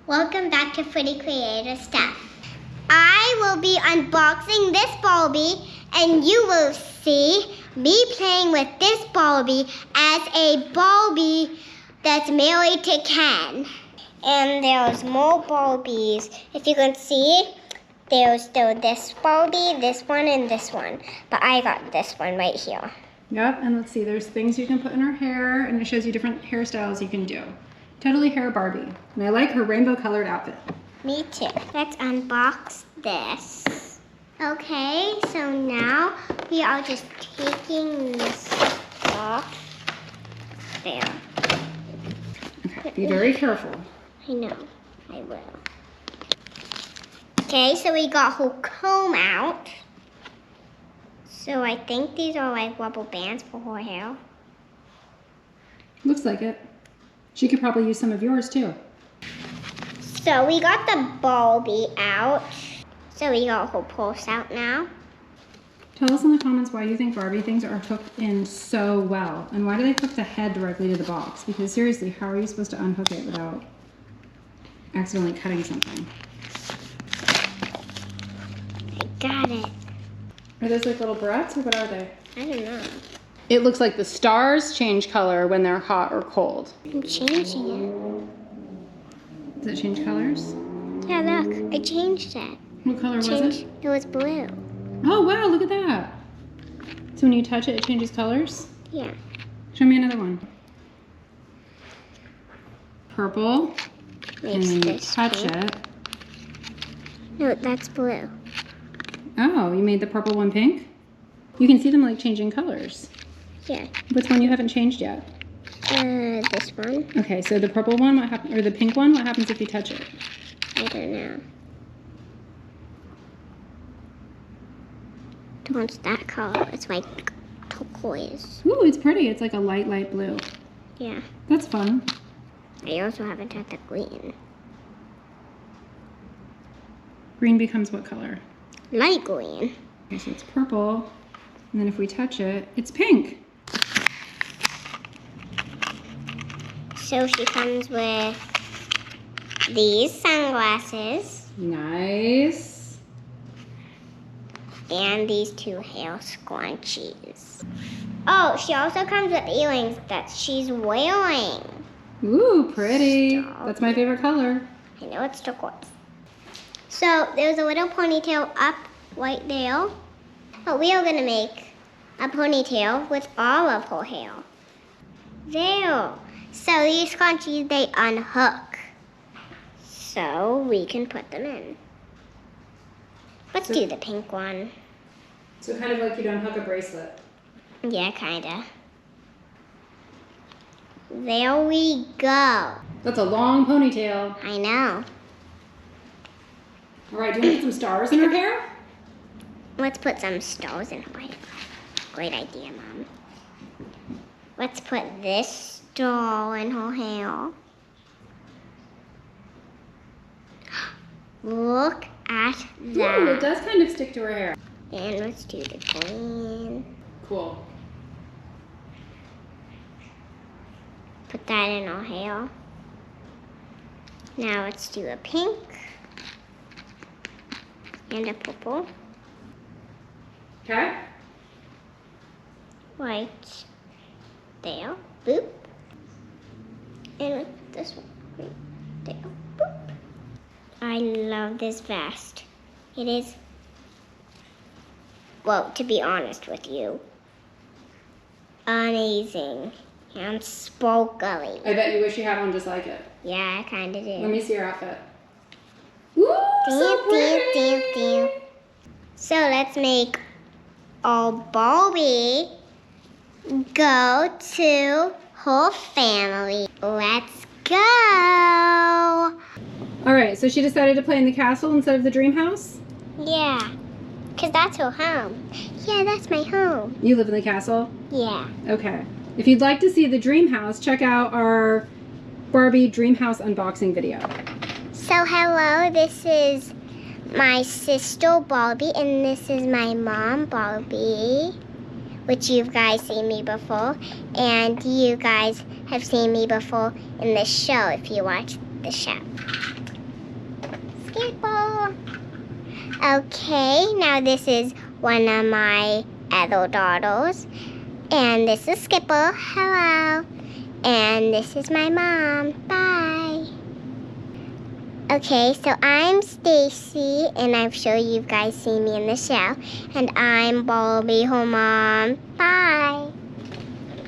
Welcome back to Pretty Creative Stuff. I will be unboxing this Barbie, and you will see me playing with this Barbie as a Barbie that's married to Ken. And there's more Barbies. If you can see, there's still this Barbie, this one, and this one. But I got this one right here. Yep, and let's see, there's things you can put in her hair, and it shows you different hairstyles you can do. Totally Hair Barbie. And I like her rainbow colored outfit. Me too. Let's unbox this. Okay, so now we are just taking this off. There. Okay, be very careful. I know, I will. Okay, so we got her comb out. So I think these are like rubber bands for her hair. Looks like it. She could probably use some of yours too. So we got the Barbie out. So we got her purse out now. Tell us in the comments why you think Barbie things are hooked in so well. And why do they hook the head directly to the box? Because seriously, how are you supposed to unhook it without accidentally cutting something? I got it. Are those like little barrettes or what are they? I don't know. It looks like the stars change color when they're hot or cold. I'm changing it. Does it change colors? Yeah, look, I changed it. What color was it? It was blue. Oh wow, look at that. So when you touch it, it changes colors? Yeah. Show me another one. Purple. And Makes then you this touch pink. it. No, that's blue. Oh, you made the purple one pink? You can see them like changing colors. Yeah. Which one you haven't changed yet? This one. Okay, so the purple one, what happens, or the pink one, what happens if you touch it? I don't know. Towards that color, it's like turquoise. Ooh, it's pretty. It's like a light, light blue. Yeah. That's fun. I also haven't had the green. Green becomes what color? Light green. Okay, so it's purple. And then if we touch it, it's pink. So she comes with these sunglasses. Nice. And these two hair scrunchies. Oh, she also comes with earrings that she's wearing. Ooh, pretty. Stop. That's my favorite color. I know it's turquoise. So there's a little ponytail up right there. But we are going to make a ponytail with all of her hair. There. So these scrunchies, they unhook. So we can put them in. Let's do the pink one. So kind of like you'd unhook a bracelet. Yeah, kinda. There we go. That's a long ponytail. I know. All right, do you want to put some stars in her hair? Let's put some stars in her hair. Great idea, Mom. Let's put this star in her hair. Look at that. Ooh, it does kind of stick to her hair. And let's do the green. Cool. Put that in our hair. Now let's do a pink. And a purple. Okay. Right there. Boop. And with this one. Right there. Boop. I love this vest. It is, well, to be honest with you, amazing and sparkly. I bet you wish you had one just like it. Yeah, I kind of do. Let me see your outfit. Ooh, so pretty. So let's make our Barbie go to her family. Let's go. All right, so she decided to play in the castle instead of the dream house? Yeah, because that's her home. Yeah, that's my home. You live in the castle? Yeah. Okay. If you'd like to see the dream house, check out our Barbie dream house unboxing video. So hello, this is my sister Barbie, and this is my mom Barbie, which you guys seen me before, and you guys have seen me before in the show if you watch the show. Okay, now this is one of my other daughters. And this is Skipper. Hello. And this is my mom. Bye. Okay, so I'm Stacy, and I'm sure you guys see me in the show. And I'm Barbie, her mom. Bye.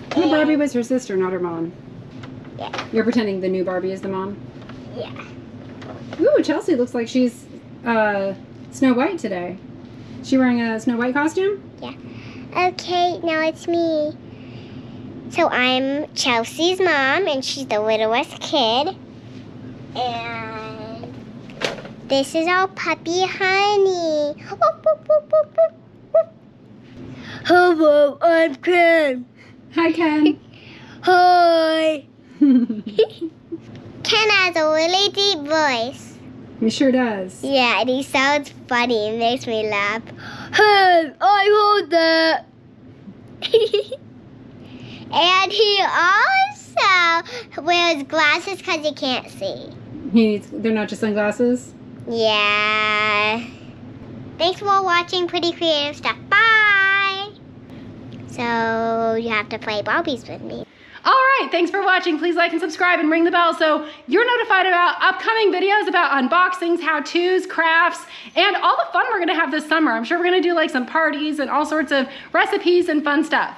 The Barbie was her sister, not her mom. Yeah. You're pretending the new Barbie is the mom? Yeah. Ooh, Chelsea looks like she's Snow White today. She wearing a Snow White costume? Yeah. Okay, now it's me. So I'm Chelsea's mom, and she's the littlest kid. And this is our puppy, Honey. Hello, I'm Ken. Hi, Ken. Hi. Ken has a really deep voice. He sure does. Yeah, and he sounds funny. It makes me laugh. Hey, I heard that. And he also wears glasses because he can't see. They're not just sunglasses? Yeah. Thanks for watching Pretty Creative Stuff. Bye. So you have to play Barbies with me. All right, thanks for watching. Please like and subscribe and ring the bell so you're notified about upcoming videos about unboxings, how-tos, crafts, and all the fun we're gonna have this summer. I'm sure we're gonna do like some parties and all sorts of recipes and fun stuff.